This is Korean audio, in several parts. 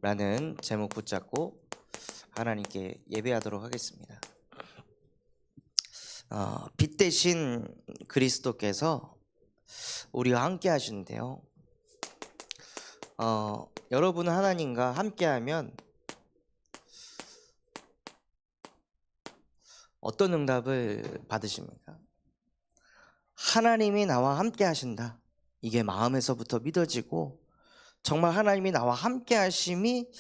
라는 제목 붙잡고 하나님께 예배하도록 하겠습니다. 빛 대신 그리스도께서 우리와 함께 하시는데요. 여러분은 하나님과 함께하면 어떤 응답을 받으십니까? 하나님이 나와 함께 하신다. 이게 마음에서부터 믿어지고 정말 하나님이 나와 함께 하심이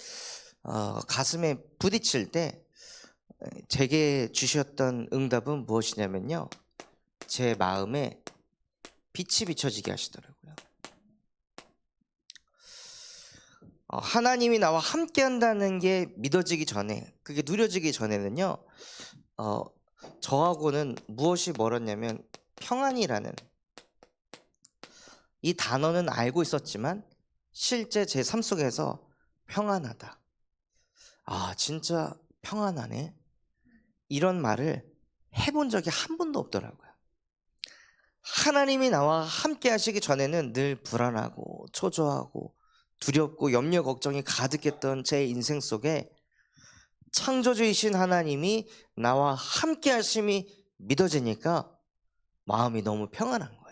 가슴에 부딪힐 때 제게 주셨던 응답은 무엇이냐면요, 제 마음에 빛이 비춰지게 하시더라고요. 하나님이 나와 함께 한다는 게 믿어지기 전에, 그게 누려지기 전에는요, 저하고는 무엇이 멀었냐면 평안이라는 이 단어는 알고 있었지만 실제 제 삶 속에서 평안하다, 진짜 평안하네, 이런 말을 해본 적이 한 번도 없더라고요. 하나님이 나와 함께 하시기 전에는 늘 불안하고 초조하고 두렵고 염려 걱정이 가득했던 제 인생 속에 창조주이신 하나님이 나와 함께 하심이 믿어지니까 마음이 너무 평안한 거예요.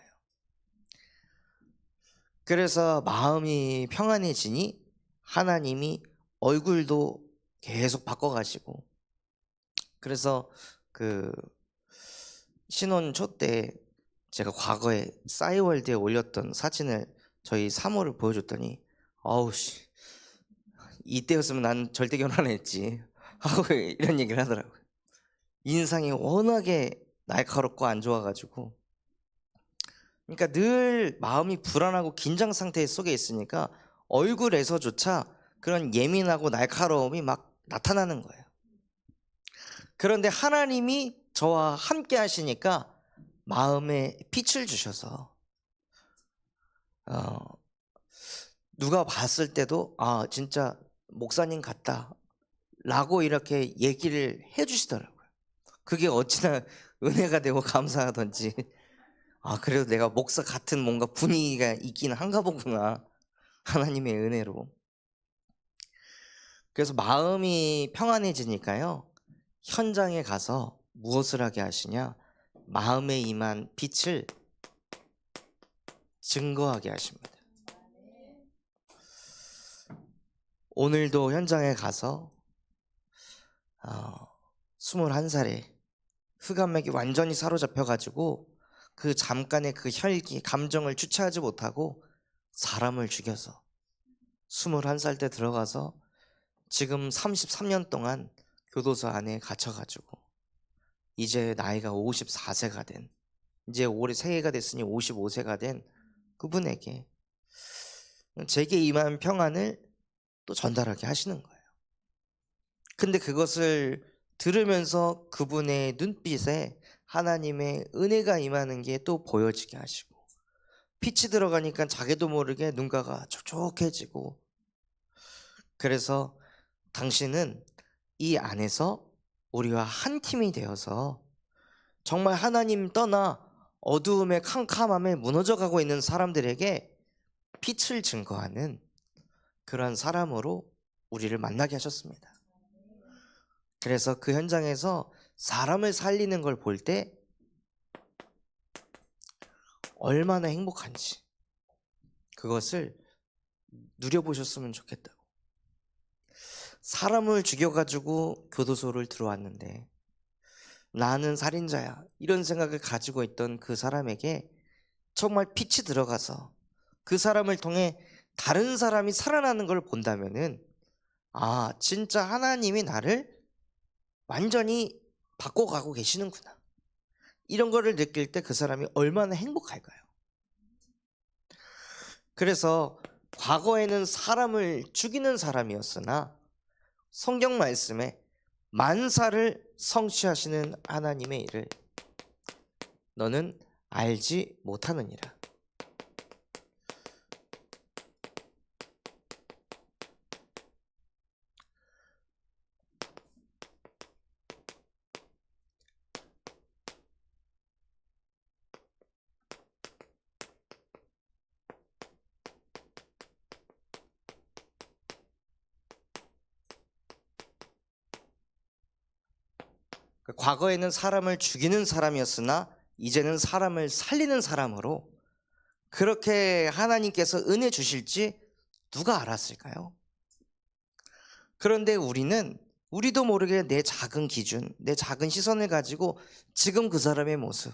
그래서 마음이 평안해지니 하나님이 얼굴도 계속 바꿔가시고, 그래서 그 신혼 초 때 제가 과거에 싸이월드에 올렸던 사진을 저희 사모를 보여줬더니 아우씨, 이때였으면 난 절대 결혼 안 했지 하고 이런 얘기를 하더라고요. 인상이 워낙에 날카롭고 안 좋아가지고. 그러니까 늘 마음이 불안하고 긴장 상태 속에 있으니까 얼굴에서조차 그런 예민하고 날카로움이 막 나타나는 거예요. 그런데 하나님이 저와 함께 하시니까 마음에 빛을 주셔서 누가 봤을 때도 진짜 목사님 같다 라고 이렇게 얘기를 해주시더라고요. 그게 어찌나 은혜가 되고 감사하던지, 그래도 내가 목사 같은 뭔가 분위기가 있긴 한가 보구나, 하나님의 은혜로. 그래서 마음이 평안해지니까요, 현장에 가서 무엇을 하게 하시냐, 마음에 임한 빛을 증거하게 하십니다. 오늘도 현장에 가서 21살에 흑암맥이 완전히 사로잡혀가지고 그 잠깐의 그 혈기, 감정을 주체하지 못하고 사람을 죽여서 21살 때 들어가서 지금 33년 동안 교도소 안에 갇혀가지고 이제 나이가 54세가 된, 이제 올해 새해가 됐으니 55세가 된 그분에게 제게 임한 평안을 또 전달하게 하시는 거예요. 근데 그것을 들으면서 그분의 눈빛에 하나님의 은혜가 임하는 게 또 보여지게 하시고, 빛이 들어가니까 자기도 모르게 눈가가 촉촉해지고, 그래서 당신은 이 안에서 우리와 한 팀이 되어서 정말 하나님 떠나 어두움의 캄캄함에 무너져가고 있는 사람들에게 빛을 증거하는 그런 사람으로 우리를 만나게 하셨습니다. 그래서 그 현장에서 사람을 살리는 걸 볼 때 얼마나 행복한지 그것을 누려보셨으면 좋겠다고. 사람을 죽여가지고 교도소를 들어왔는데 나는 살인자야, 이런 생각을 가지고 있던 그 사람에게 정말 빛이 들어가서 그 사람을 통해 다른 사람이 살아나는 걸 본다면은 진짜 하나님이 나를 완전히 바꿔가고 계시는구나, 이런 거를 느낄 때 그 사람이 얼마나 행복할까요? 그래서 과거에는 사람을 죽이는 사람이었으나 성경 말씀에 만사를 성취하시는 하나님의 일을 너는 알지 못하느니라. 과거에는 사람을 죽이는 사람이었으나 이제는 사람을 살리는 사람으로 그렇게 하나님께서 은혜 주실지 누가 알았을까요? 그런데 우리도 모르게 내 작은 기준, 내 작은 시선을 가지고 지금 그 사람의 모습,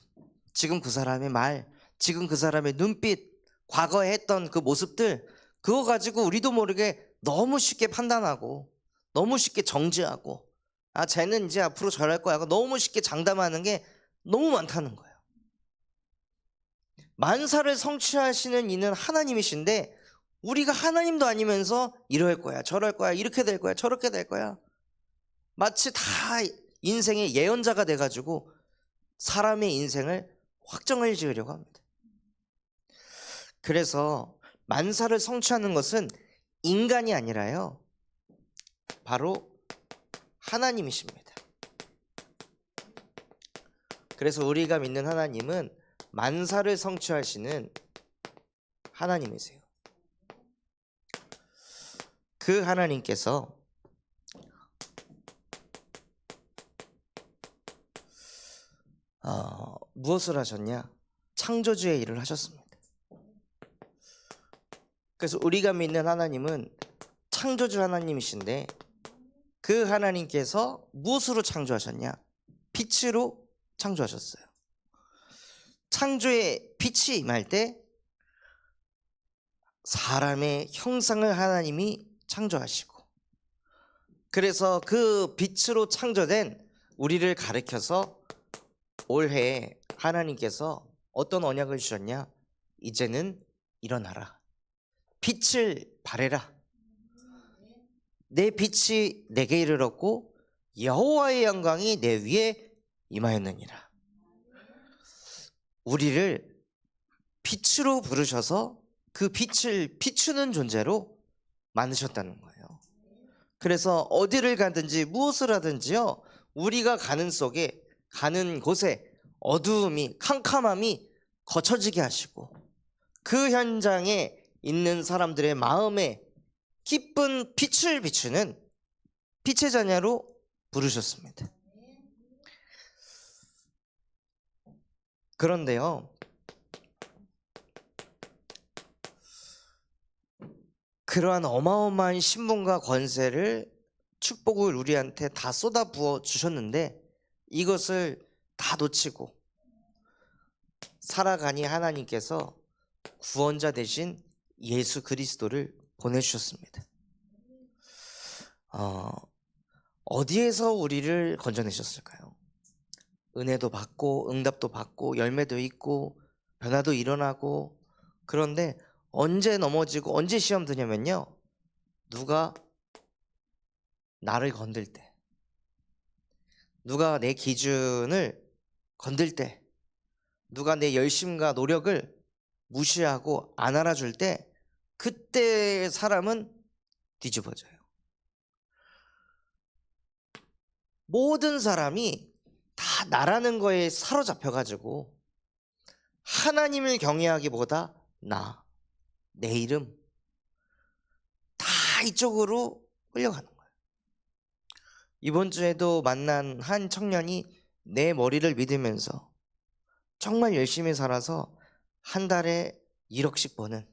지금 그 사람의 말, 지금 그 사람의 눈빛, 과거에 했던 그 모습들, 그거 가지고 우리도 모르게 너무 쉽게 판단하고 너무 쉽게 정죄하고, 아, 쟤는 이제 앞으로 저럴 거야, 너무 쉽게 장담하는 게 너무 많다는 거예요. 만사를 성취하시는 이는 하나님이신데 우리가 하나님도 아니면서 이럴 거야, 저럴 거야, 이렇게 될 거야, 저렇게 될 거야, 마치 다 인생의 예언자가 돼가지고 사람의 인생을 확정을 지으려고 합니다. 그래서 만사를 성취하는 것은 인간이 아니라요, 바로 하나님이십니다. 그래서 우리가 믿는 하나님은 만사를 성취하시는 하나님이세요. 그 하나님께서 무엇을 하셨냐? 창조주의 일을 하셨습니다. 그래서 우리가 믿는 하나님은 창조주 하나님이신데 그 하나님께서 무엇으로 창조하셨냐? 빛으로 창조하셨어요. 창조의 빛이 임할 때 사람의 형상을 하나님이 창조하시고, 그래서 그 빛으로 창조된 우리를 가리켜서 올해 하나님께서 어떤 언약을 주셨냐? 이제는 일어나라, 빛을 발해라. 내 빛이 내게 이르렀고 여호와의 영광이 내 위에 임하였느니라. 우리를 빛으로 부르셔서 그 빛을 비추는 존재로 만드셨다는 거예요. 그래서 어디를 가든지 무엇을 하든지요, 우리가 가는 곳에 어두움이, 캄캄함이 거쳐지게 하시고 그 현장에 있는 사람들의 마음에 기쁜 빛을 비추는 빛의 자녀로 부르셨습니다. 그런데요, 그러한 어마어마한 신분과 권세를, 축복을 우리한테 다 쏟아부어 주셨는데 이것을 다 놓치고 살아가니 하나님께서 구원자 되신 예수 그리스도를 보내주셨습니다. 어디에서 우리를 건져내셨을까요? 은혜도 받고 응답도 받고 열매도 있고 변화도 일어나고, 그런데 언제 넘어지고 언제 시험 드냐면요, 누가 나를 건들 때, 누가 내 기준을 건들 때, 누가 내 열심과 노력을 무시하고 안 알아줄 때, 그때 사람은 뒤집어져요. 모든 사람이 다 나라는 거에 사로잡혀가지고 하나님을 경외하기보다 내 이름, 다 이쪽으로 끌려가는 거예요. 이번 주에도 만난 한 청년이 내 머리를 믿으면서 정말 열심히 살아서 한 달에 1억씩 버는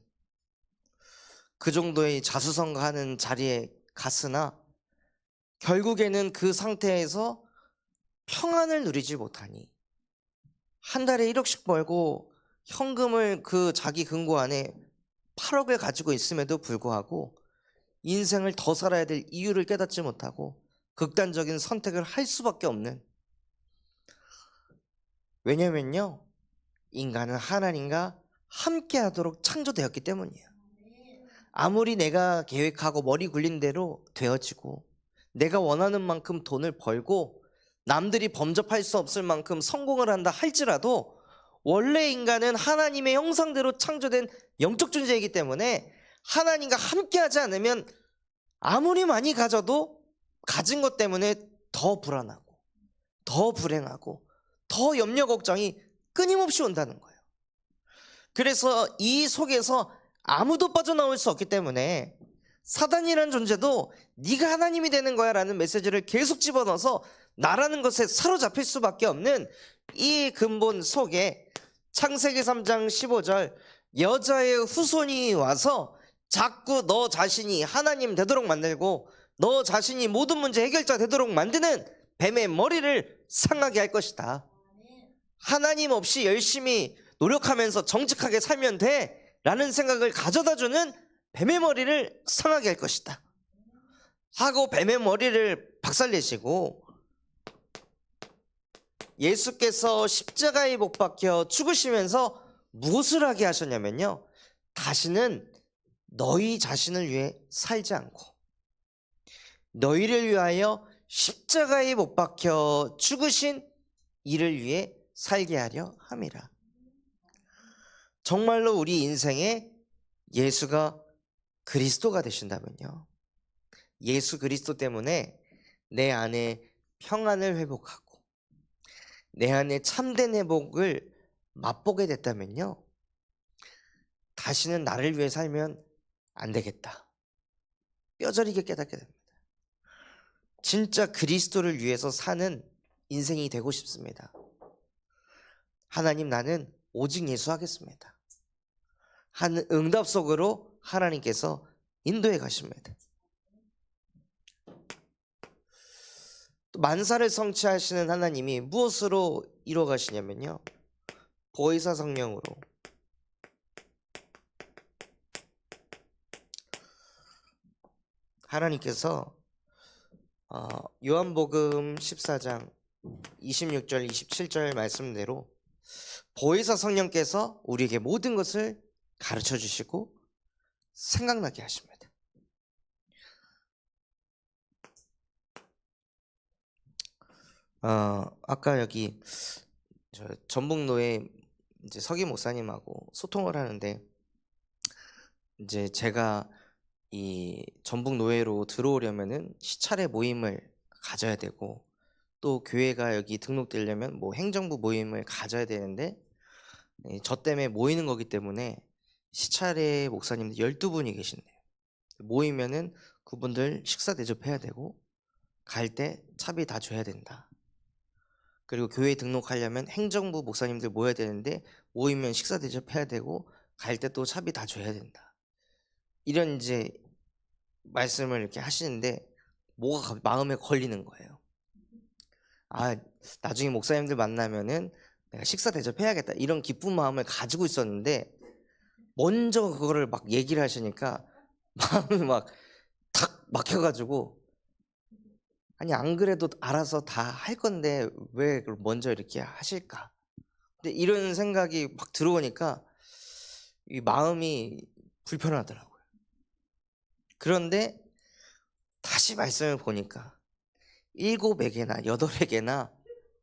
그 정도의 자수성가하는 자리에 갔으나 결국에는 그 상태에서 평안을 누리지 못하니, 한 달에 1억씩 벌고 현금을 그 자기 금고 안에 8억을 가지고 있음에도 불구하고 인생을 더 살아야 될 이유를 깨닫지 못하고 극단적인 선택을 할 수밖에 없는, 왜냐면요, 인간은 하나님과 함께 하도록 창조되었기 때문이에요. 아무리 내가 계획하고 머리 굴린 대로 되어지고 내가 원하는 만큼 돈을 벌고 남들이 범접할 수 없을 만큼 성공을 한다 할지라도 원래 인간은 하나님의 형상대로 창조된 영적 존재이기 때문에 하나님과 함께 하지 않으면 아무리 많이 가져도 가진 것 때문에 더 불안하고 더 불행하고 더 염려 걱정이 끊임없이 온다는 거예요. 그래서 이 속에서 아무도 빠져나올 수 없기 때문에 사단이라는 존재도 네가 하나님이 되는 거야 라는 메시지를 계속 집어넣어서 나라는 것에 사로잡힐 수밖에 없는 이 근본 속에 창세기 3장 15절 여자의 후손이 와서 자꾸 너 자신이 하나님 되도록 만들고 너 자신이 모든 문제 해결자 되도록 만드는 뱀의 머리를 상하게 할 것이다. 하나님 없이 열심히 노력하면서 정직하게 살면 돼 라는 생각을 가져다주는 뱀의 머리를 상하게 할 것이다 하고 뱀의 머리를 박살내시고 예수께서 십자가에 못 박혀 죽으시면서 무엇을 하게 하셨냐면요, 다시는 너희 자신을 위해 살지 않고 너희를 위하여 십자가에 못 박혀 죽으신 이를 위해 살게 하려 함이라. 정말로 우리 인생에 예수가 그리스도가 되신다면요, 예수 그리스도 때문에 내 안에 평안을 회복하고 내 안에 참된 회복을 맛보게 됐다면요, 다시는 나를 위해 살면 안 되겠다 뼈저리게 깨닫게 됩니다. 진짜 그리스도를 위해서 사는 인생이 되고 싶습니다. 하나님, 나는 오직 예수 하겠습니다 하는 응답 속으로 하나님께서 인도해 가십니다. 만사를 성취하시는 하나님이 무엇으로 이루어 가시냐면요, 보혜사 성령으로. 하나님께서 요한복음 14장 26절 27절 말씀대로 보혜사 성령께서 우리에게 모든 것을 가르쳐 주시고 생각나게 하십니다. 아까 여기 전북노회 이제 서기 목사님하고 소통을 하는데, 이제 제가 이 전북노회로 들어오려면은 시찰회 모임을 가져야 되고 또 교회가 여기 등록되려면 뭐 행정부 모임을 가져야 되는데, 저 때문에 모이는 거기 때문에 시찰회 목사님들 12분이 계신대요. 모이면은 그분들 식사 대접해야 되고 갈 때 차비 다 줘야 된다. 그리고 교회 등록하려면 행정부 목사님들 모여야 되는데 모이면 식사 대접해야 되고 갈 때 또 차비 다 줘야 된다. 이런 이제 말씀을 이렇게 하시는데 뭐가 마음에 걸리는 거예요. 나중에 목사님들 만나면은 내가 식사 대접해야겠다 이런 기쁜 마음을 가지고 있었는데, 먼저 그거를 막 얘기를 하시니까 마음이 막 탁 막혀가지고, 아니 안 그래도 알아서 다 할 건데 왜 그걸 먼저 이렇게 하실까? 근데 이런 생각이 막 들어오니까 이 마음이 불편하더라고요. 그런데 다시 말씀을 보니까 7에게나 8에게나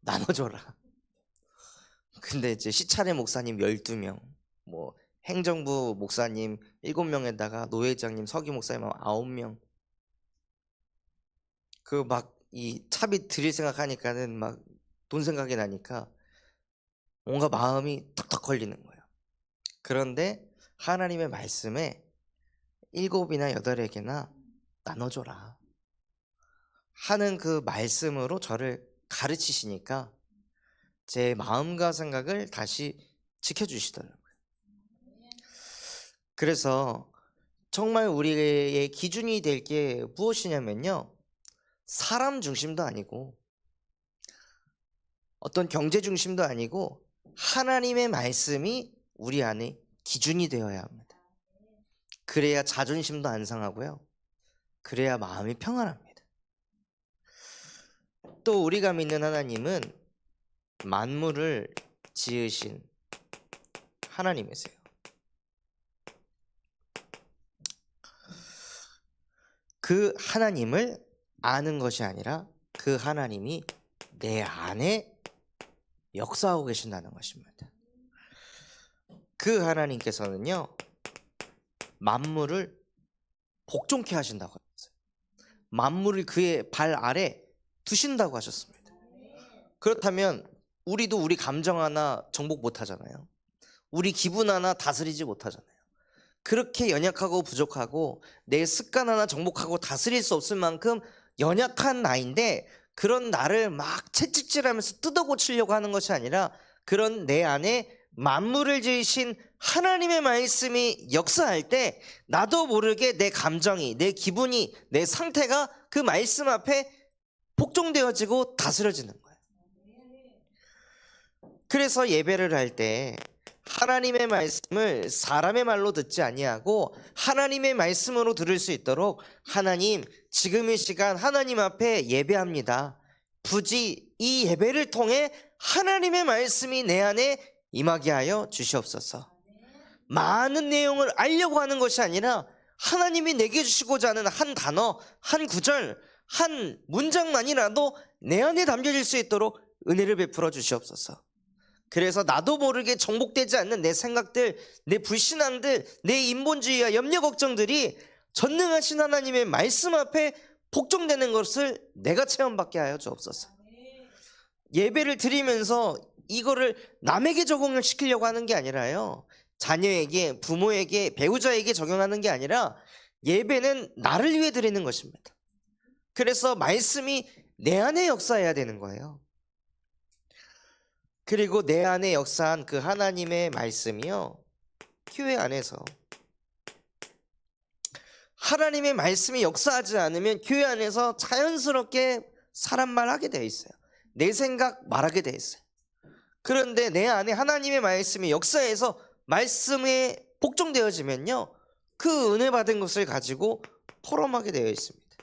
나눠줘라. 근데 이제 시찰회 목사님 12명, 뭐 행정부 목사님 7명에다가 노회장님 서기 목사님 9명, 그 막 이 차비 드릴 생각하니까는 막 돈 생각이 나니까 뭔가 마음이 턱턱 걸리는 거예요. 그런데 하나님의 말씀에 7이나 8에게나 나눠줘라 하는 그 말씀으로 저를 가르치시니까 제 마음과 생각을 다시 지켜주시더라고요. 그래서 정말 우리의 기준이 될 게 무엇이냐면요, 사람 중심도 아니고 어떤 경제 중심도 아니고 하나님의 말씀이 우리 안에 기준이 되어야 합니다. 그래야 자존심도 안 상하고요, 그래야 마음이 평안합니다. 또 우리가 믿는 하나님은 만물을 지으신 하나님이세요. 그 하나님을 아는 것이 아니라 그 하나님이 내 안에 역사하고 계신다는 것입니다. 그 하나님께서는요, 만물을 복종케 하신다고 하셨어요. 만물을 그의 발 아래 두신다고 하셨습니다. 그렇다면 우리도 우리 감정 하나 정복 못 하잖아요. 우리 기분 하나 다스리지 못하잖아요. 그렇게 연약하고 부족하고 내 습관 하나 정복하고 다스릴 수 없을 만큼 연약한 나인데, 그런 나를 막 채찍질하면서 뜯어고치려고 하는 것이 아니라 그런 내 안에 만물을 지으신 하나님의 말씀이 역사할 때 나도 모르게 내 감정이, 내 기분이, 내 상태가 그 말씀 앞에 복종되어지고 다스려지는 거예요. 그래서 예배를 할 때 하나님의 말씀을 사람의 말로 듣지 아니하고 하나님의 말씀으로 들을 수 있도록 하나님, 지금 이 시간 하나님 앞에 예배합니다. 부디 이 예배를 통해 하나님의 말씀이 내 안에 임하게 하여 주시옵소서. 많은 내용을 알려고 하는 것이 아니라 하나님이 내게 주시고자 하는 한 단어, 한 구절, 한 문장만이라도 내 안에 담겨질 수 있도록 은혜를 베풀어 주시옵소서. 그래서 나도 모르게 정복되지 않는 내 생각들, 내 불신앙들, 내 인본주의와 염려 걱정들이 전능하신 하나님의 말씀 앞에 복종되는 것을 내가 체험받게 하여 주옵소서. 예배를 드리면서 이거를 남에게 적용을 시키려고 하는 게 아니라요, 자녀에게, 부모에게, 배우자에게 적용하는 게 아니라 예배는 나를 위해 드리는 것입니다. 그래서 말씀이 내 안에 역사해야 되는 거예요. 그리고 내 안에 역사한 그 하나님의 말씀이요, 교회 안에서 하나님의 말씀이 역사하지 않으면 교회 안에서 자연스럽게 사람 말하게 되어 있어요. 내 생각 말하게 되어 있어요. 그런데 내 안에 하나님의 말씀이 역사해서 말씀에 복종되어지면요, 그 은혜 받은 것을 가지고 포럼하게 되어 있습니다.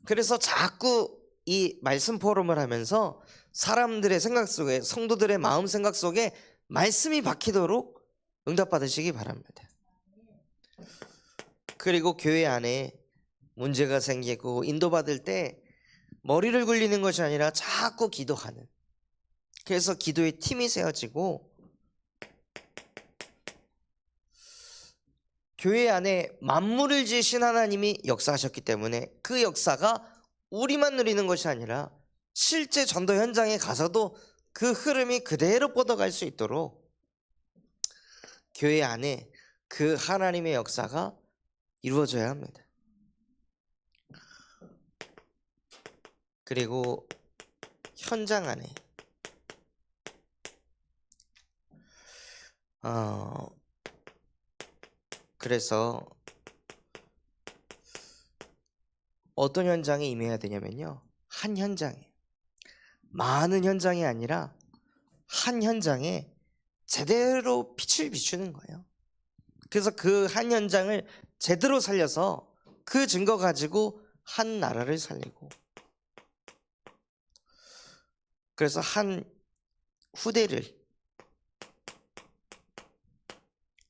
그래서 자꾸 이 말씀 포럼을 하면서 사람들의 생각 속에, 성도들의 마음 생각 속에 말씀이 박히도록 응답받으시기 바랍니다. 그리고 교회 안에 문제가 생기고 인도받을 때 머리를 굴리는 것이 아니라 자꾸 기도하는, 그래서 기도의 팀이 세워지고 교회 안에 만물을 지으신 하나님이 역사하셨기 때문에 그 역사가 우리만 누리는 것이 아니라 실제 전도 현장에 가서도 그 흐름이 그대로 뻗어갈 수 있도록 교회 안에 그 하나님의 역사가 이루어져야 합니다. 그리고 현장 안에 그래서 어떤 현장에 임해야 되냐면요, 한 현장에, 많은 현장이 아니라 한 현장에 제대로 빛을 비추는 거예요. 그래서 그 한 현장을 제대로 살려서 그 증거 가지고 한 나라를 살리고, 그래서 한 후대를,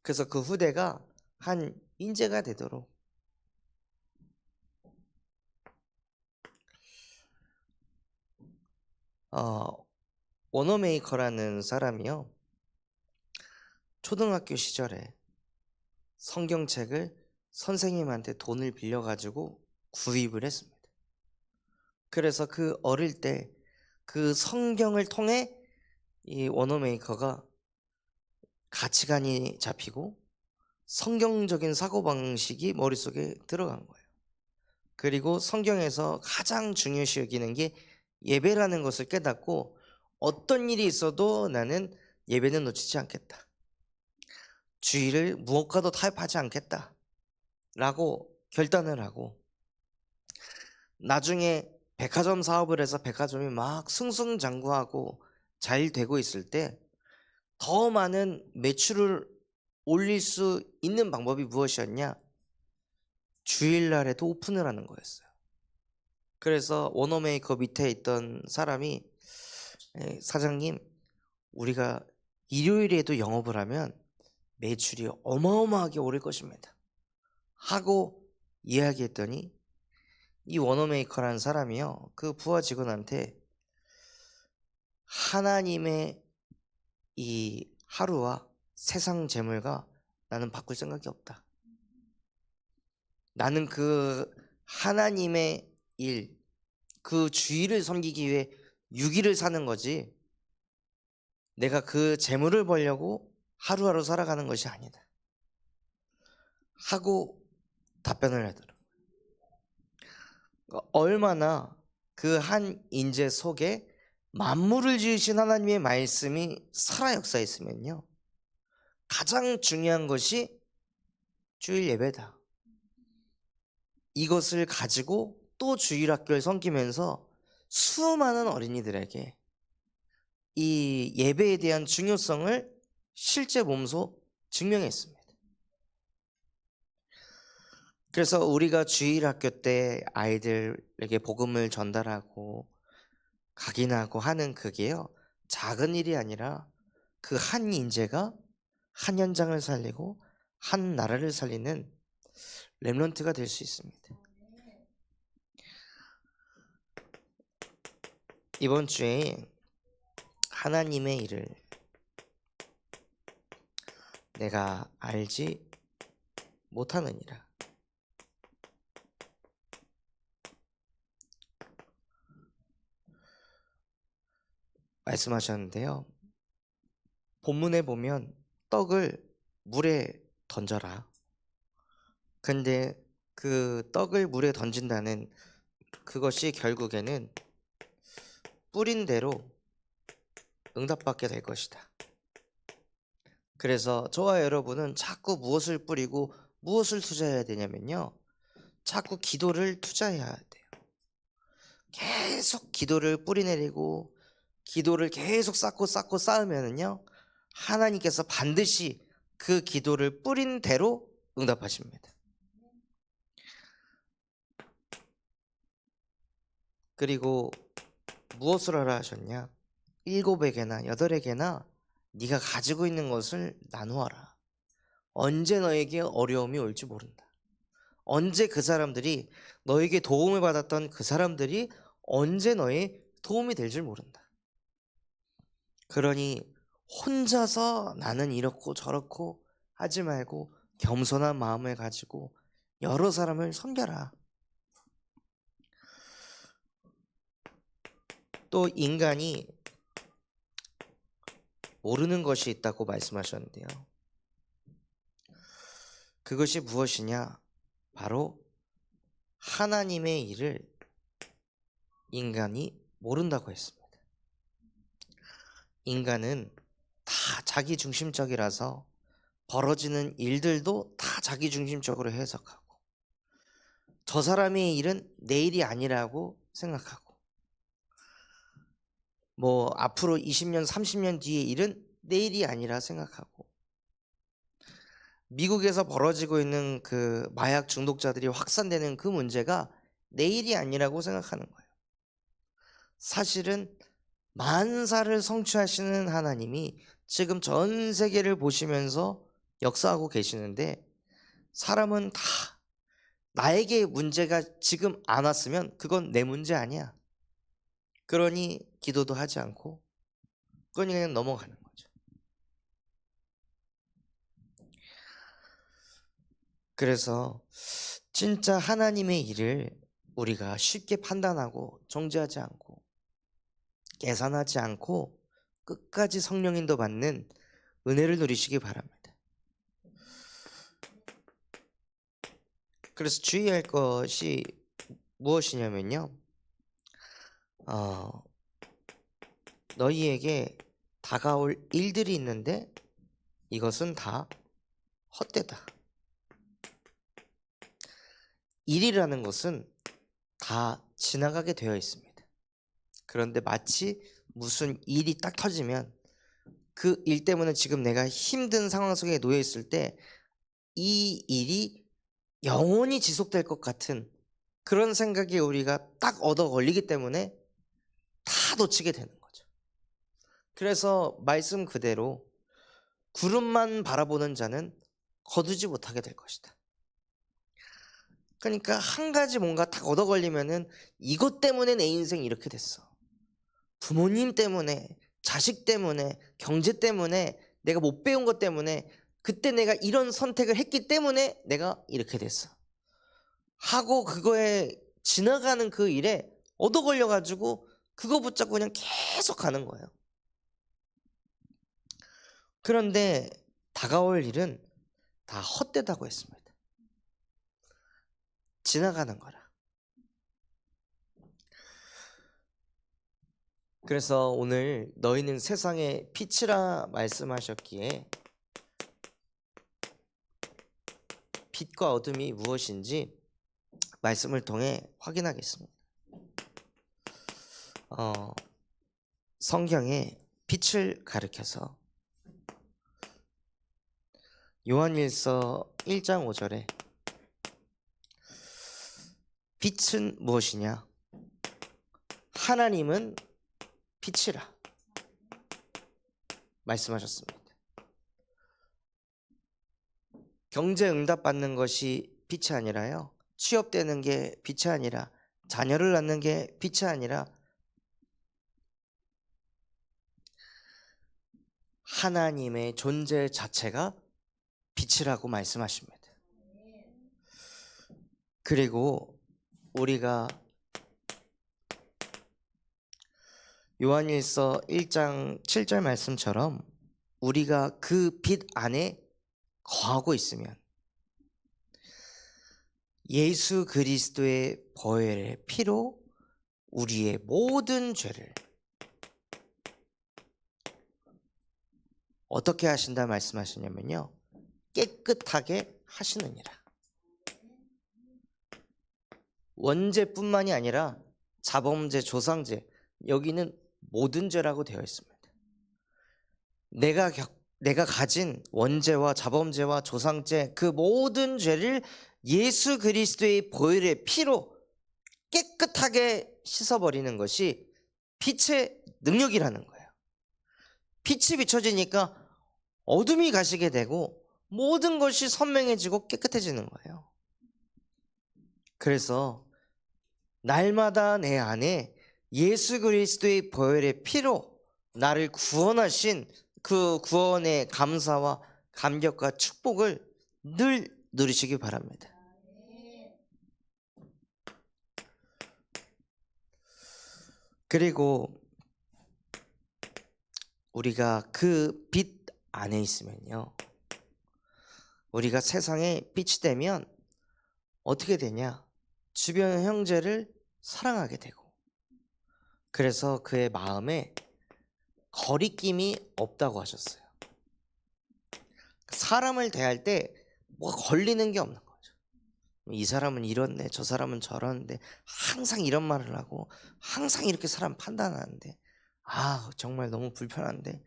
그래서 그 후대가 한 인재가 되도록 워너메이커라는 사람이요, 초등학교 시절에 성경책을 선생님한테 돈을 빌려가지고 구입을 했습니다. 그래서 그 어릴 때 그 성경을 통해 이 워너메이커가 가치관이 잡히고 성경적인 사고방식이 머릿속에 들어간 거예요. 그리고 성경에서 가장 중요시 여기는 게 예배라는 것을 깨닫고 어떤 일이 있어도 나는 예배는 놓치지 않겠다, 주의를 무엇과도 타협하지 않겠다 라고 결단을 하고, 나중에 백화점 사업을 해서 백화점이 막 승승장구하고 잘 되고 있을 때 더 많은 매출을 올릴 수 있는 방법이 무엇이었냐, 주일날에도 오픈을 하는 거였어요. 그래서 워너메이커 밑에 있던 사람이, 사장님, 우리가 일요일에도 영업을 하면 매출이 어마어마하게 오를 것입니다 하고 이야기했더니 이 워너메이커라는 사람이요, 그 부하 직원한테 하나님의 이 하루와 세상 재물과 나는 바꿀 생각이 없다, 나는 그 하나님의 일, 그 주의를 섬기기 위해 6일을 사는 거지 내가 그 재물을 벌려고 하루하루 살아가는 것이 아니다 하고 답변을 하더라고요. 얼마나 그 한 인재 속에 만물을 지으신 하나님의 말씀이 살아 역사했으면요, 가장 중요한 것이 주일 예배다. 이것을 가지고 또 주일 학교를 섬기면서 수많은 어린이들에게 이 예배에 대한 중요성을 실제 몸소 증명했습니다. 그래서 우리가 주일 학교 때 아이들에게 복음을 전달하고 각인하고 하는 그게요, 작은 일이 아니라 그 한 인재가 한 현장을 살리고 한 나라를 살리는 렘넌트가 될 수 있습니다. 이번 주에 하나님의 일을 내가 알지 못하느니라. 말씀하셨는데요, 본문에 보면 떡을 물에 던져라. 근데 그 떡을 물에 던진다는 그것이 결국에는 뿌린 대로 응답받게 될 것이다. 그래서 저와 여러분은 자꾸 무엇을 뿌리고 무엇을 투자해야 되냐면요, 자꾸 기도를 투자해야 돼요. 계속 기도를 뿌리내리고 기도를 계속 쌓고 쌓으면은요, 하나님께서 반드시 그 기도를 뿌린 대로 응답하십니다. 그리고 무엇을 하라 하셨냐? 7에게나 8에게나 네가 가지고 있는 것을 나누어라. 언제 너에게 어려움이 올지 모른다. 언제 그 사람들이, 너에게 도움을 받았던 그 사람들이 언제 너의 도움이 될 줄 모른다. 그러니 혼자서 나는 이렇고 저렇고 하지 말고 겸손한 마음을 가지고 여러 사람을 섬겨라. 또 인간이 모르는 것이 있다고 말씀하셨는데요, 그것이 무엇이냐? 바로 하나님의 일을 인간이 모른다고 했습니다. 인간은 다 자기 중심적이라서 벌어지는 일들도 다 자기 중심적으로 해석하고, 저 사람의 일은 내 일이 아니라고 생각하고, 뭐 앞으로 20년 30년 뒤의 일은 내 일이 아니라 생각하고, 미국에서 벌어지고 있는 그 마약 중독자들이 확산되는 그 문제가 내 일이 아니라고 생각하는 거예요. 사실은 만사를 성취하시는 하나님이 지금 전 세계를 보시면서 역사하고 계시는데, 사람은 다 나에게 문제가 지금 안 왔으면 그건 내 문제 아니야. 그러니 기도도 하지 않고 그냥 넘어가는 거죠. 그래서 진짜 하나님의 일을 우리가 쉽게 판단하고 정죄하지 않고 계산하지 않고 끝까지 성령 인도 받는 은혜를 누리시기 바랍니다. 그래서 주의할 것이 무엇이냐면요, 너희에게 다가올 일들이 있는데 이것은 다 헛되다. 일이라는 것은 다 지나가게 되어 있습니다. 그런데 마치 무슨 일이 딱 터지면 그 일 때문에 지금 내가 힘든 상황 속에 놓여 있을 때 이 일이 영원히 지속될 것 같은 그런 생각이 우리가 딱 얻어 걸리기 때문에 다 놓치게 되는 거죠. 그래서 말씀 그대로 구름만 바라보는 자는 거두지 못하게 될 것이다. 그러니까 한 가지 뭔가 딱 얻어 걸리면은 이것 때문에 내 인생이 이렇게 됐어. 부모님 때문에, 자식 때문에, 경제 때문에, 내가 못 배운 것 때문에, 그때 내가 이런 선택을 했기 때문에 내가 이렇게 됐어 하고 그거에 지나가는 그 일에 얻어 걸려가지고 그거 붙잡고 그냥 계속 가는 거예요. 그런데 다가올 일은 다 헛되다고 했습니다. 지나가는 거라. 그래서 오늘 너희는 세상의 빛이라 말씀하셨기에 빛과 어둠이 무엇인지 말씀을 통해 확인하겠습니다. 성경에 빛을 가리켜서 요한일서 1장 5절에 빛은 무엇이냐? 하나님은 빛이라 말씀하셨습니다. 경제 응답 받는 것이 빛이 아니라요, 취업되는 게 빛이 아니라, 자녀를 낳는 게 빛이 아니라 하나님의 존재 자체가 빛이라고 말씀하십니다. 그리고 우리가 요한일서 1장 7절 말씀처럼 우리가 그 빛 안에 거하고 있으면 예수 그리스도의 보혈의 피로 우리의 모든 죄를 어떻게 하신다 말씀하시냐면요, 깨끗하게 하시느니라. 원죄뿐만이 아니라 자범죄, 조상죄, 여기는 모든 죄라고 되어 있습니다. 내가 가진 원죄와 자범죄와 조상죄, 그 모든 죄를 예수 그리스도의 보혈의 피로 깨끗하게 씻어버리는 것이 빛의 능력이라는 거예요. 빛이 비춰지니까 어둠이 가시게 되고 모든 것이 선명해지고 깨끗해지는 거예요. 그래서 날마다 내 안에 예수 그리스도의 보혈의 피로 나를 구원하신 그 구원의 감사와 감격과 축복을 늘 누리시기 바랍니다. 그리고 우리가 그 빛 안에 있으면요, 우리가 세상에 빛이 되면 어떻게 되냐? 주변 형제를 사랑하게 되고, 그래서 그의 마음에 거리낌이 없다고 하셨어요. 사람을 대할 때 뭐가 걸리는 게 없는 거죠. 이 사람은 이렇네, 저 사람은 저러는데, 항상 이런 말을 하고 항상 이렇게 사람 판단하는데, 정말 너무 불편한데,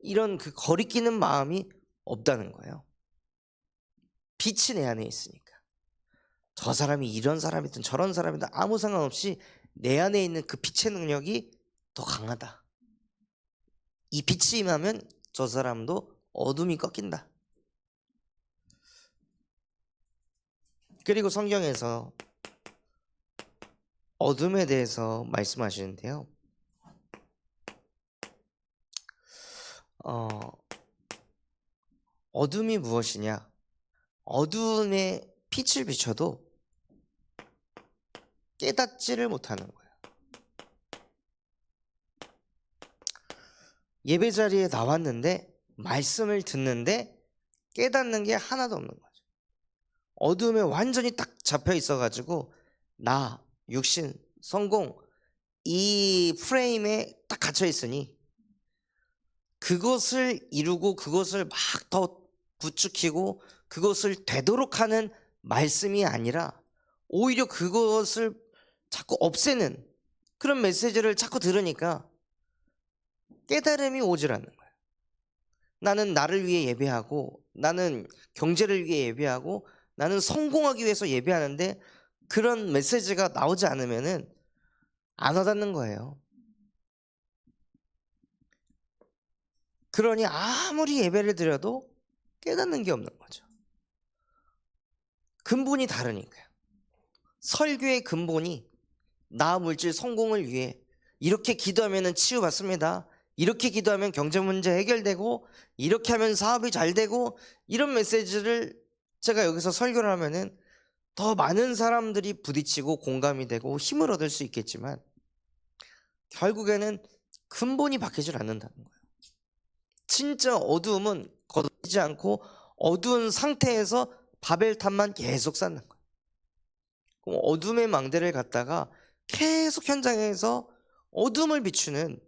이런 그 거리끼는 마음이 없다는 거예요. 빛이 내 안에 있으니까. 저 사람이 이런 사람이든 저런 사람이든 아무 상관없이 내 안에 있는 그 빛의 능력이 더 강하다. 이 빛이 임하면 저 사람도 어둠이 꺾인다. 그리고 성경에서 어둠에 대해서 말씀하시는데요, 어둠이 무엇이냐? 어둠에 빛을 비춰도 깨닫지를 못하는 거예요. 예배 자리에 나왔는데 말씀을 듣는데 깨닫는 게 하나도 없는 거죠. 어둠에 완전히 딱 잡혀 있어가지고 나, 육신, 성공, 이 프레임에 딱 갇혀 있으니 그것을 이루고 그것을 막 더 구축히고 그것을 되도록 하는 말씀이 아니라 오히려 그것을 자꾸 없애는 그런 메시지를 자꾸 들으니까 깨달음이 오질 않는 거예요. 나는 나를 위해 예배하고, 나는 경제를 위해 예배하고, 나는 성공하기 위해서 예배하는데 그런 메시지가 나오지 않으면은 안 와닿는 거예요. 그러니 아무리 예배를 드려도 깨닫는 게 없는 거죠. 근본이 다르니까요. 설교의 근본이 나 물질 성공을 위해 이렇게 기도하면 치유받습니다, 이렇게 기도하면 경제 문제 해결되고, 이렇게 하면 사업이 잘 되고, 이런 메시지를 제가 여기서 설교를 하면은 더 많은 사람들이 부딪히고 공감이 되고 힘을 얻을 수 있겠지만 결국에는 근본이 바뀌질 않는다는 거예요. 진짜 어두움은 걷어지지 않고 어두운 상태에서 바벨탑만 계속 쌓는 거예요. 그럼 어둠의 망대를 갖다가 계속 현장에서 어둠을 비추는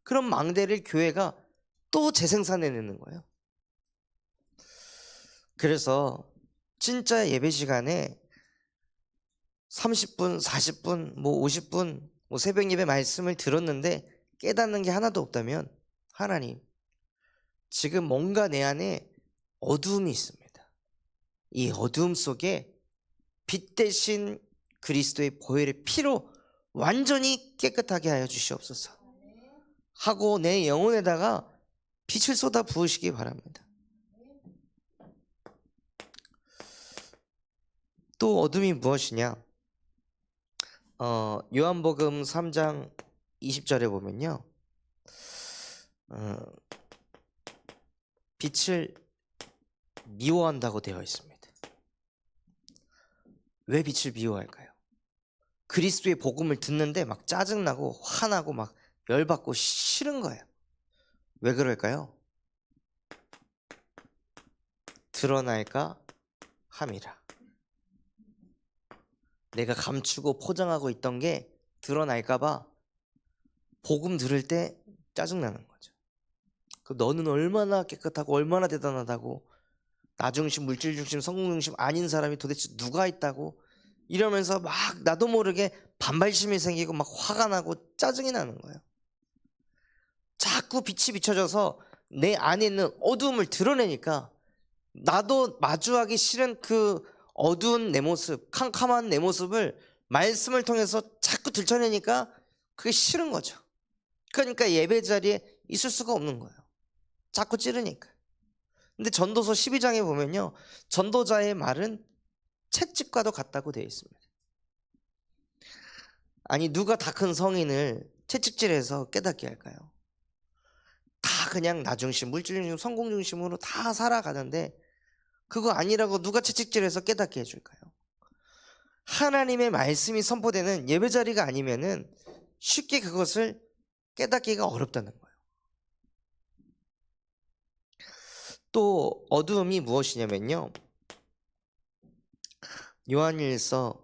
그런 망대를 교회가 또 재생산해내는 거예요. 그래서 진짜 예배 시간에 30분, 40분, 뭐 50분, 뭐 새벽 예배 말씀을 들었는데 깨닫는 게 하나도 없다면 하나님, 지금 뭔가 내 안에 어두움이 있습니다. 이 어두움 속에 빛 대신 그리스도의 보혈의 피로 완전히 깨끗하게 하여 주시옵소서 하고 내 영혼에다가 빛을 쏟아 부으시기 바랍니다. 또 어둠이 무엇이냐? 요한복음 3장 20절에 보면요, 빛을 미워한다고 되어 있습니다. 왜 빛을 미워할까요? 그리스도의 복음을 듣는데 막 짜증나고 화나고 막 열받고 싫은 거예요. 왜 그럴까요? 드러날까 함이라. 내가 감추고 포장하고 있던 게 드러날까봐 복음 들을 때 짜증나는 거죠. 너는 얼마나 깨끗하고 얼마나 대단하다고, 나 중심, 물질 중심, 성공 중심 아닌 사람이 도대체 누가 있다고, 이러면서 막 나도 모르게 반발심이 생기고 막 화가 나고 짜증이 나는 거예요. 자꾸 빛이 비춰져서 내 안에 있는 어두움을 드러내니까 나도 마주하기 싫은 그 어두운 내 모습, 캄캄한 내 모습을 말씀을 통해서 자꾸 들춰내니까 그게 싫은 거죠. 그러니까 예배 자리에 있을 수가 없는 거예요. 자꾸 찌르니까. 근데 전도서 12장에 보면요, 전도자의 말은 채찍과도 같다고 되어 있습니다. 아니, 누가 다 큰 성인을 채찍질해서 깨닫게 할까요? 다 그냥 나 중심, 물질 중심, 성공 중심으로 다 살아가는데 그거 아니라고 누가 채찍질해서 깨닫게 해줄까요? 하나님의 말씀이 선포되는 예배자리가 아니면은 쉽게 그것을 깨닫기가 어렵다는 거예요. 또 어두움이 무엇이냐면요, 요한일서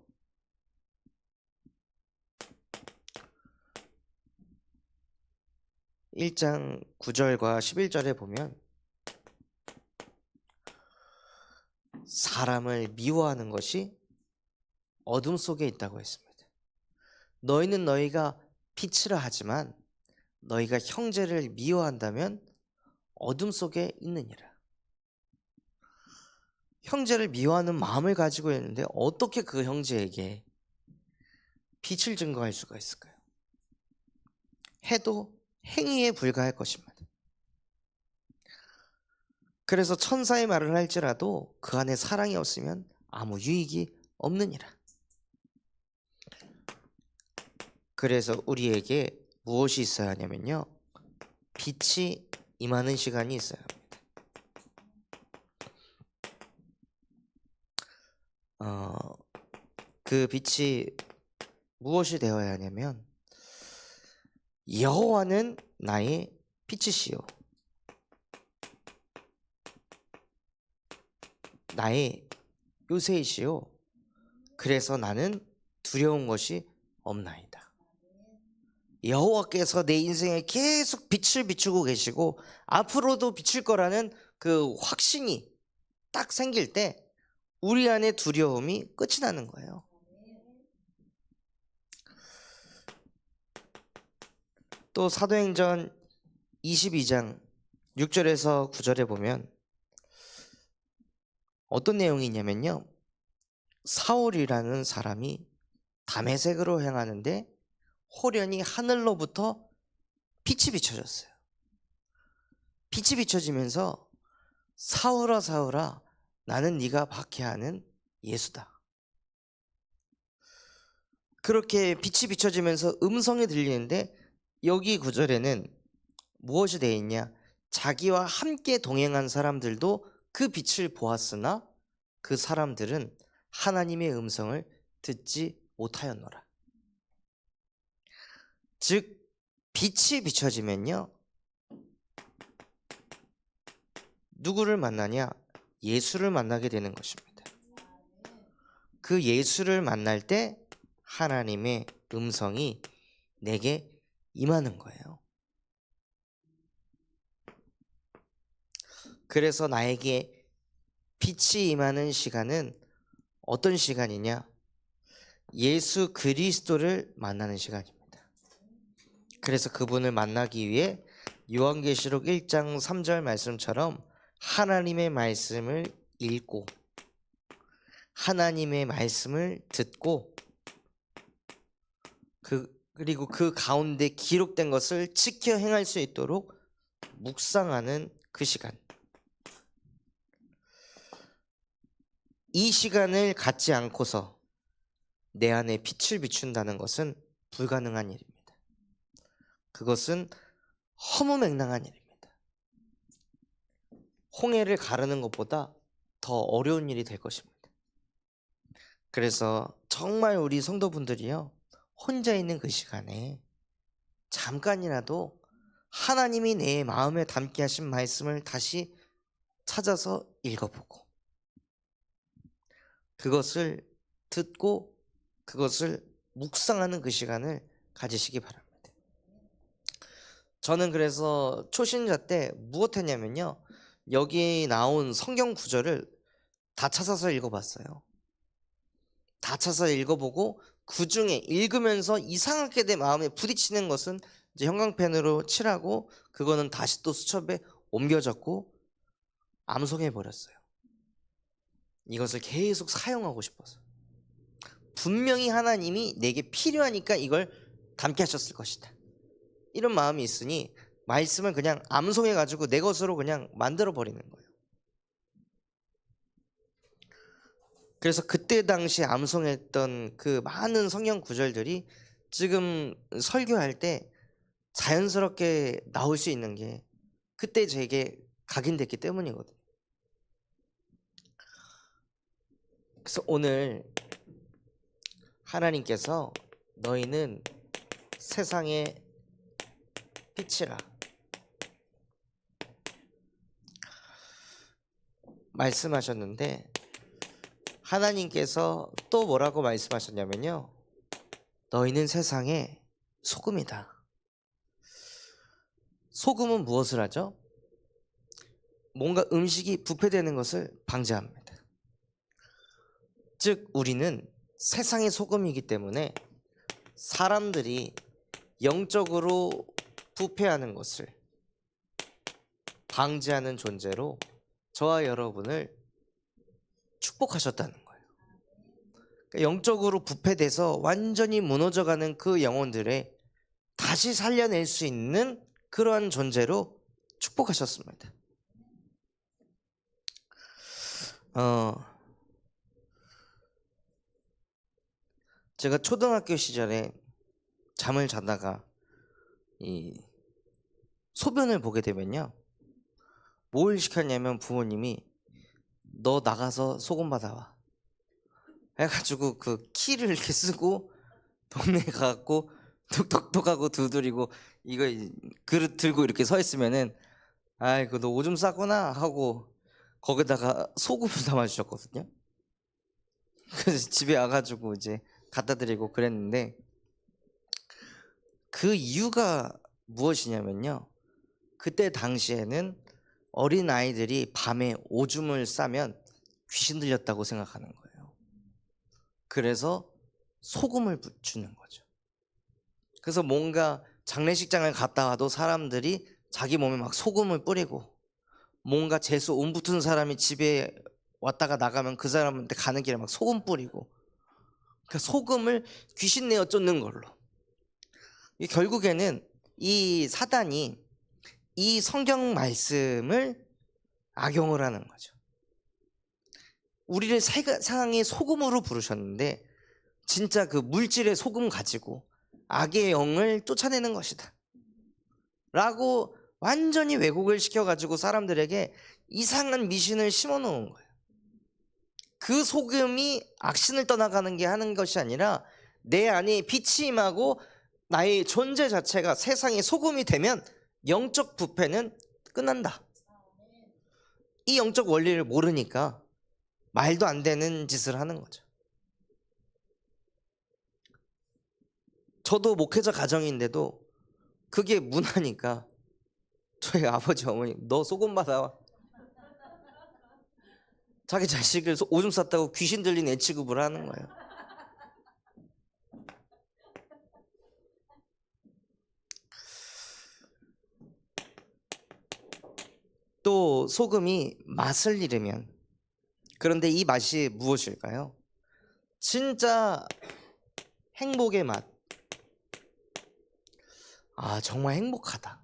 1장 9절과 11절에 보면 사람을 미워하는 것이 어둠 속에 있다고 했습니다. 너희는 너희가 빛이라 하지만 너희가 형제를 미워한다면 어둠 속에 있느니라. 형제를 미워하는 마음을 가지고 있는데 어떻게 그 형제에게 빛을 증거할 수가 있을까요? 해도 행위에 불과할 것입니다. 그래서 천사의 말을 할지라도 그 안에 사랑이 없으면 아무 유익이 없느니라. 그래서 우리에게 무엇이 있어야 하냐면요, 빛이 임하는 시간이 있어야 합니다. 그 빛이 무엇이 되어야 하냐면, 여호와는 나의 빛이시요 나의 요새이시요 그래서 나는 두려운 것이 없나이다. 여호와께서 내 인생에 계속 빛을 비추고 계시고 앞으로도 비칠 거라는 그 확신이 딱 생길 때 우리 안에 두려움이 끝이 나는 거예요. 또 사도행전 22장 6절에서 9절에 보면 어떤 내용이 있냐면요, 사울이라는 사람이 다메섹으로 향하는데 호련히 하늘로부터 빛이 비춰졌어요. 빛이 비춰지면서 사울아 사울아 나는 네가 박해하는 예수다. 그렇게 빛이 비춰지면서 음성이 들리는데 여기 구절에는 무엇이 되어 있냐, 자기와 함께 동행한 사람들도 그 빛을 보았으나 그 사람들은 하나님의 음성을 듣지 못하였노라. 즉 빛이 비춰지면요, 누구를 만나냐? 예수를 만나게 되는 것입니다. 그 예수를 만날 때 하나님의 음성이 내게 임하는 거예요. 그래서 나에게 빛이 임하는 시간은 어떤 시간이냐? 예수 그리스도를 만나는 시간입니다. 그래서 그분을 만나기 위해 요한계시록 1장 3절 말씀처럼 하나님의 말씀을 읽고 하나님의 말씀을 듣고 그리고 그 가운데 기록된 것을 지켜 행할 수 있도록 묵상하는 그 시간. 이 시간을 갖지 않고서 내 안에 빛을 비춘다는 것은 불가능한 일입니다. 그것은 허무맹랑한 일입니다. 홍해를 가르는 것보다 더 어려운 일이 될 것입니다. 그래서 정말 우리 성도분들이요, 혼자 있는 그 시간에 잠깐이라도 하나님이 내 마음에 담게 하신 말씀을 다시 찾아서 읽어보고 그것을 듣고 그것을 묵상하는 그 시간을 가지시기 바랍니다. 저는 그래서 초신자 때 무엇했냐면요, 여기 나온 성경 구절을 다 찾아서 읽어봤어요. 다 찾아서 읽어보고 그 중에 읽으면서 이상하게 내 마음에 부딪히는 것은 이제 형광펜으로 칠하고 그거는 다시 또 수첩에 옮겨졌고 암송해 버렸어요. 이것을 계속 사용하고 싶어서. 분명히 하나님이 내게 필요하니까 이걸 담게 하셨을 것이다, 이런 마음이 있으니 말씀을 그냥 암송해 가지고 내 것으로 그냥 만들어 버리는 거예요. 그래서 그때 당시 암송했던 그 많은 성경 구절들이 지금 설교할 때 자연스럽게 나올 수 있는 게 그때 제게 각인됐기 때문이거든요. 그래서 오늘 하나님께서 너희는 세상의 빛이라 말씀하셨는데, 하나님께서 또 뭐라고 말씀하셨냐면요, 너희는 세상의 소금이다. 소금은 무엇을 하죠? 뭔가 음식이 부패되는 것을 방지합니다. 즉 우리는 세상의 소금이기 때문에 사람들이 영적으로 부패하는 것을 방지하는 존재로 저와 여러분을 축복하셨다는 거예요. 그러니까 영적으로 부패돼서 완전히 무너져가는 그 영혼들을 다시 살려낼 수 있는 그러한 존재로 축복하셨습니다. 제가 초등학교 시절에 잠을 자다가 이 소변을 보게 되면요, 뭘 시켰냐면 부모님이 너 나가서 소금 받아와 해가지고 그 키를 이렇게 쓰고 동네에 가갖고 톡톡톡 하고 두드리고 이거 그릇 들고 이렇게 서 있으면은 아이고 너 오줌 쌌구나 하고 거기다가 소금을 담아주셨거든요. 그래서 집에 와가지고 이제 갖다 드리고 그랬는데, 그 이유가 무엇이냐면요, 그때 당시에는 어린 아이들이 밤에 오줌을 싸면 귀신 들렸다고 생각하는 거예요. 그래서 소금을 주는 거죠. 그래서 뭔가 장례식장을 갔다 와도 사람들이 자기 몸에 막 소금을 뿌리고, 뭔가 재수 온 붙은 사람이 집에 왔다가 나가면 그 사람한테 가는 길에 막 소금 뿌리고, 그 소금을 귀신 내어 쫓는 걸로. 결국에는 이 사단이 이 성경 말씀을 악용을 하는 거죠. 우리를 세상의 소금으로 부르셨는데 진짜 그 물질의 소금 가지고 악의 영을 쫓아내는 것이다 라고 완전히 왜곡을 시켜가지고 사람들에게 이상한 미신을 심어놓은 거예요. 그 소금이 악신을 떠나가는 게 하는 것이 아니라 내 안에 빛이 임하고 나의 존재 자체가 세상의 소금이 되면 영적 부패는 끝난다. 이 영적 원리를 모르니까 말도 안 되는 짓을 하는 거죠. 저도 목회자 가정인데도 그게 문화니까 저희 아버지 어머니 너 소금 받아와 자기 자식을 오줌 쌌다고 귀신 들린 애 취급을 하는 거예요. 또 소금이 맛을 잃으면, 그런데 이 맛이 무엇일까요? 진짜 행복의 맛. 아, 정말 행복하다.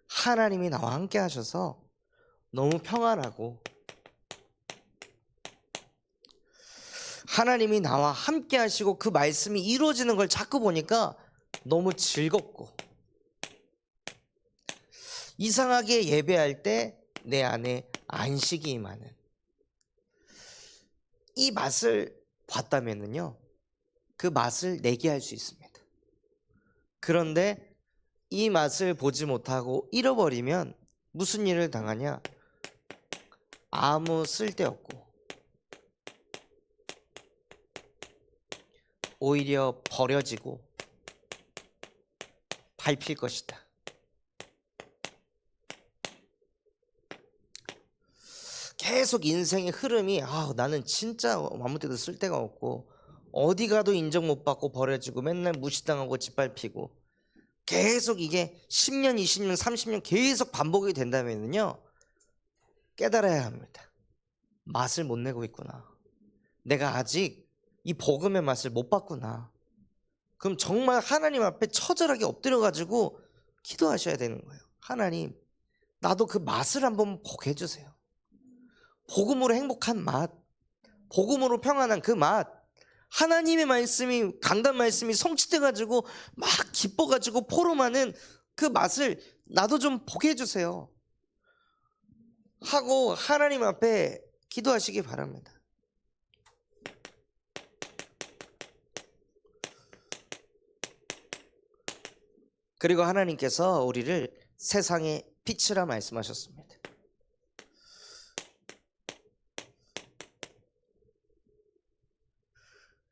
하나님이 나와 함께 하셔서 너무 평안하고, 하나님이 나와 함께 하시고 그 말씀이 이루어지는 걸 자꾸 보니까 너무 즐겁고, 이상하게 예배할 때 내 안에 안식이 임하는 이 맛을 봤다면요, 그 맛을 내게 할 수 있습니다. 그런데 이 맛을 보지 못하고 잃어버리면 무슨 일을 당하냐? 아무 쓸데없고 오히려 버려지고 밟힐 것이다. 계속 인생의 흐름이, 나는 진짜 아무 때도 쓸데가 없고 어디 가도 인정 못 받고 버려지고 맨날 무시당하고 짓밟히고, 계속 이게 10년, 20년, 30년 계속 반복이 된다면요, 깨달아야 합니다. 맛을 못 내고 있구나. 내가 아직 이 복음의 맛을 못 봤구나. 그럼 정말 하나님 앞에 처절하게 엎드려가지고 기도하셔야 되는 거예요. 하나님, 나도 그 맛을 한번 보게 해주세요. 복음으로 행복한 맛, 복음으로 평안한 그 맛, 하나님의 말씀이, 강단 말씀이 성취돼가지고 막 기뻐가지고 포럼하는 그 맛을 나도 좀 보게 해주세요 하고 하나님 앞에 기도하시기 바랍니다. 그리고 하나님께서 우리를 세상의 빛이라 말씀하셨습니다.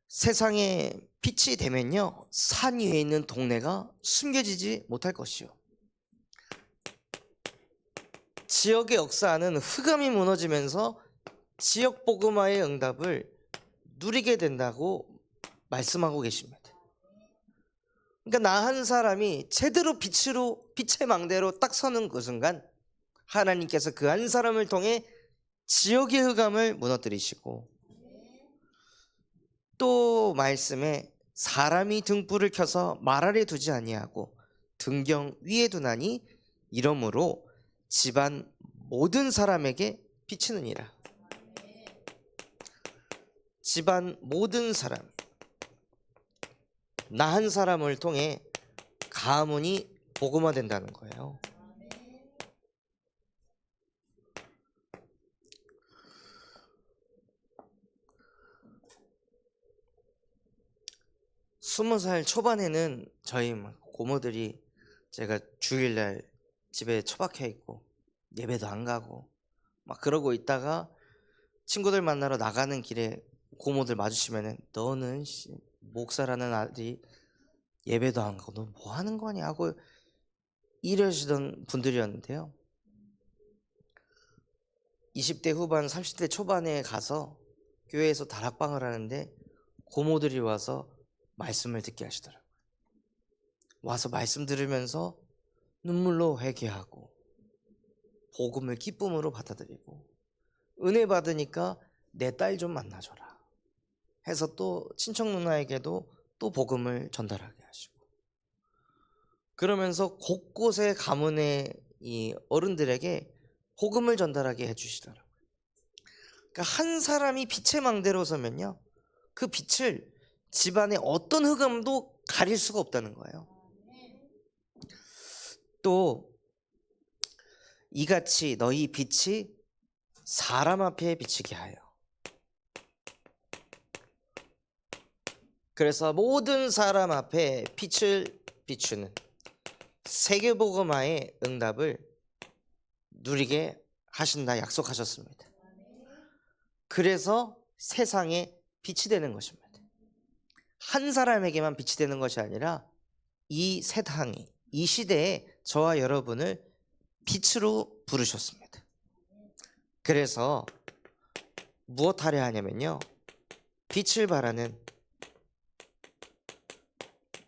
세상에 빛이 되면요, 산 위에 있는 동네가 숨겨지지 못할 것이요, 지역의 역사는 흑암이 무너지면서 지역 복음화의 응답을 누리게 된다고 말씀하고 계십니다. 그러니까 나 한 사람이 제대로 빛의 망대로 딱 서는 그 순간 하나님께서 그 한 사람을 통해 지역의 흑암을 무너뜨리시고, 또 말씀에 사람이 등불을 켜서 말 아래 두지 아니하고 등경 위에 두나니 이러므로 집안 모든 사람에게 비치느니라. 집안 모든 사람, 나 한 사람을 통해 가문이 복음화된다는 거예요. 스무 살 초반에는 저희 고모들이, 제가 주일날 집에 처박혀 있고 예배도 안 가고 막 그러고 있다가 친구들 만나러 나가는 길에 고모들 마주치면은, 너는 목사라는 아들이 예배도 안 가고 너 뭐 하는 거냐 하고 이러시던 분들이었는데요, 20대 후반 30대 초반에 가서 교회에서 다락방을 하는데 고모들이 와서 말씀을 듣게 하시더라고요. 와서 말씀 들으면서 눈물로 회개하고 복음을 기쁨으로 받아들이고, 은혜 받으니까 내 딸 좀 만나줘라 해서 또 친척 누나에게도 또 복음을 전달하게 하시고, 그러면서 곳곳에 가문의 이 어른들에게 복음을 전달하게 해주시더라고요. 그러니까 한 사람이 빛의 망대로 서면요, 그 빛을 집안의 어떤 흑암도 가릴 수가 없다는 거예요. 또 이같이 너희 빛이 사람 앞에 비치게 하여, 그래서 모든 사람 앞에 빛을 비추는 세계복음화의 응답을 누리게 하신다 약속하셨습니다. 그래서 세상에 빛이 되는 것입니다. 한 사람에게만 빛이 되는 것이 아니라 이 세상이, 이 시대에 저와 여러분을 빛으로 부르셨습니다. 그래서 무엇 하려 하냐면요, 빛을 발하는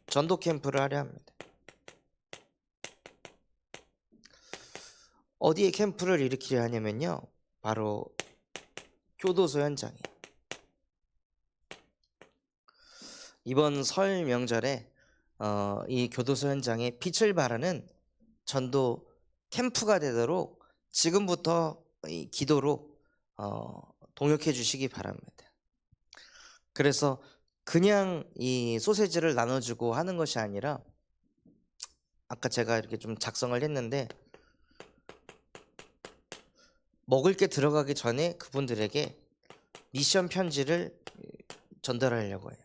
전도 캠프를 하려 합니다. 어디에 캠프를 일으키려 하냐면요, 바로 교도소 현장에. 이번 설 명절에 이 교도소 현장에 빛을 발하는 전도 캠프가 되도록 지금부터 이 기도로 동역해 주시기 바랍니다. 그래서 그냥 이 소세지를 나눠주고 하는 것이 아니라, 아까 제가 이렇게 좀 작성을 했는데, 먹을 게 들어가기 전에 그분들에게 미션 편지를 전달하려고 해요.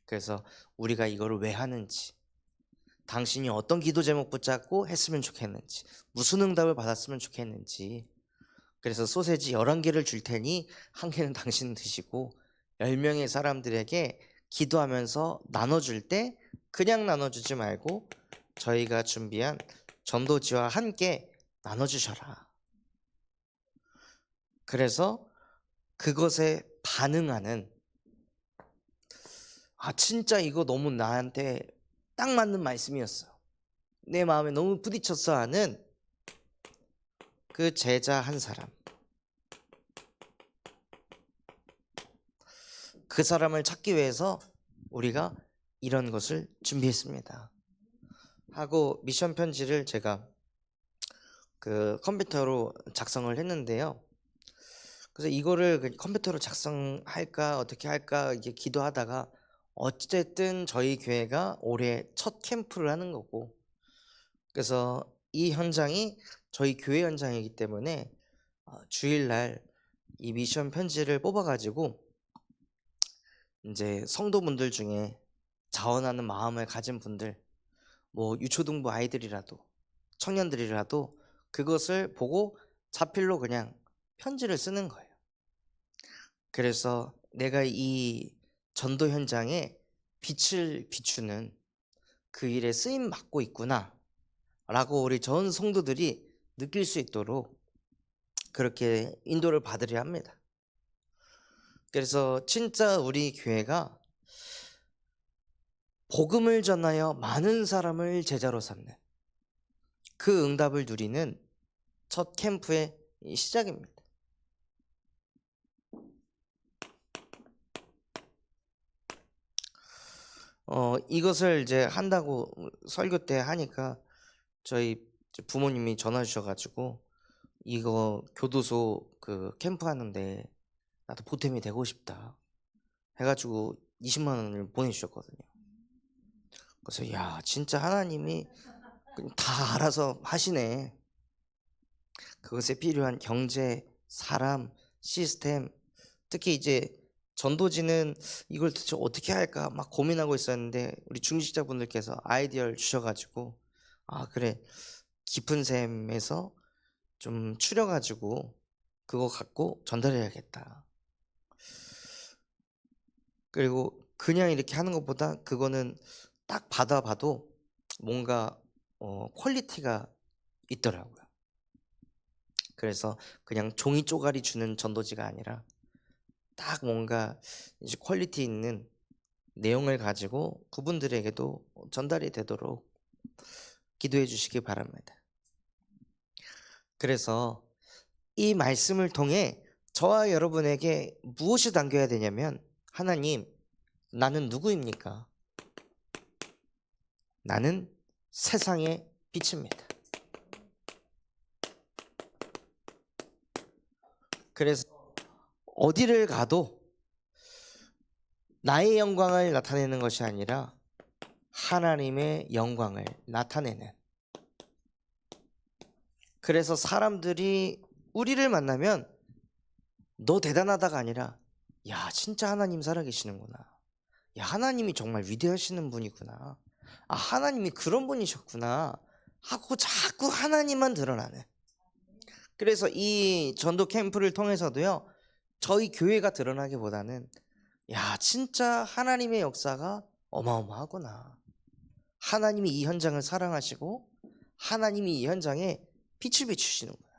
그래서 우리가 이거를 왜 하는지, 당신이 어떤 기도 제목 붙잡고 했으면 좋겠는지, 무슨 응답을 받았으면 좋겠는지. 그래서 소세지 11개를 줄 테니 1개는 당신 드시고, 10명의 사람들에게 기도하면서 나눠줄 때 그냥 나눠주지 말고 저희가 준비한 전도지와 함께 나눠주셔라. 그래서 그것에 반응하는, 진짜 이거 너무 나한테 딱 맞는 말씀이었어, 내 마음에 너무 부딪혔어 하는 그 제자 한 사람, 그 사람을 찾기 위해서 우리가 이런 것을 준비했습니다 하고, 미션 편지를 제가 그 컴퓨터로 작성을 했는데요. 그래서 이거를 컴퓨터로 작성할까 어떻게 할까 이게 기도하다가, 어쨌든 저희 교회가 올해 첫 캠프를 하는 거고, 그래서 이 현장이 저희 교회 현장이기 때문에 주일날 이 미션 편지를 뽑아가지고 이제 성도분들 중에 자원하는 마음을 가진 분들, 뭐 유초등부 아이들이라도 청년들이라도 그것을 보고 자필로 그냥 편지를 쓰는 거예요. 그래서 내가 이 전도 현장에 빛을 비추는 그 일에 쓰임 받고 있구나 라고 우리 전 성도들이 느낄 수 있도록 그렇게 인도를 받으려 합니다. 그래서 진짜 우리 교회가 복음을 전하여 많은 사람을 제자로 삼는 그 응답을 누리는 첫 캠프의 시작입니다. 이것을 이제 한다고 설교 때 하니까 저희 부모님이 전화 주셔가지고, 이거 교도소 그 캠프 하는데 나도 보탬이 되고 싶다 해가지고 20만 원을 보내주셨거든요. 그래서 야, 진짜 하나님이 그냥 다 알아서 하시네. 그것에 필요한 경제, 사람, 시스템, 특히 이제 전도지는 이걸 도대체 어떻게 할까 막 고민하고 있었는데, 우리 중직자분들께서 아이디어를 주셔가지고, 그래, 깊은 샘에서 좀 추려가지고 그거 갖고 전달해야겠다. 그리고 그냥 이렇게 하는 것보다 그거는 딱 받아봐도 뭔가 퀄리티가 있더라고요. 그래서 그냥 종이 쪼가리 주는 전도지가 아니라 딱 뭔가 이제 퀄리티 있는 내용을 가지고 그분들에게도 전달이 되도록 기도해 주시기 바랍니다. 그래서 이 말씀을 통해 저와 여러분에게 무엇이 담겨야 되냐면, 하나님, 나는 누구입니까? 나는 세상의 빛입니다. 그래서 어디를 가도 나의 영광을 나타내는 것이 아니라 하나님의 영광을 나타내는, 그래서 사람들이 우리를 만나면 너 대단하다가 아니라, 야, 진짜 하나님 살아계시는구나, 야, 하나님이 정말 위대하시는 분이구나, 하나님이 그런 분이셨구나 하고 자꾸 하나님만 드러나는. 그래서 이 전도 캠프를 통해서도요, 저희 교회가 드러나기보다는, 야, 진짜 하나님의 역사가 어마어마하구나, 하나님이 이 현장을 사랑하시고 하나님이 이 현장에 빛을 비추시는구나,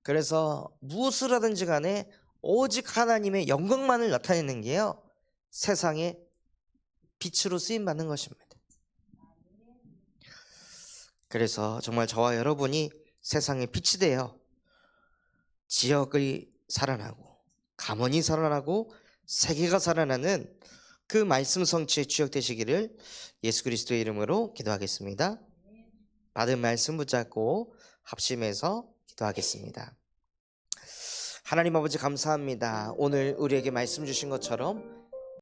그래서 무엇을 하든지 간에 오직 하나님의 영광만을 나타내는 게요, 세상의 빛으로 쓰임받는 것입니다. 그래서 정말 저와 여러분이 세상의 빛이 되어 지역이 살아나고 가문이 살아나고 세계가 살아나는 그 말씀 성취의 주역 되시기를 예수 그리스도의 이름으로 기도하겠습니다. 받은 말씀 붙잡고 합심해서 기도하겠습니다. 하나님 아버지 감사합니다. 오늘 우리에게 말씀 주신 것처럼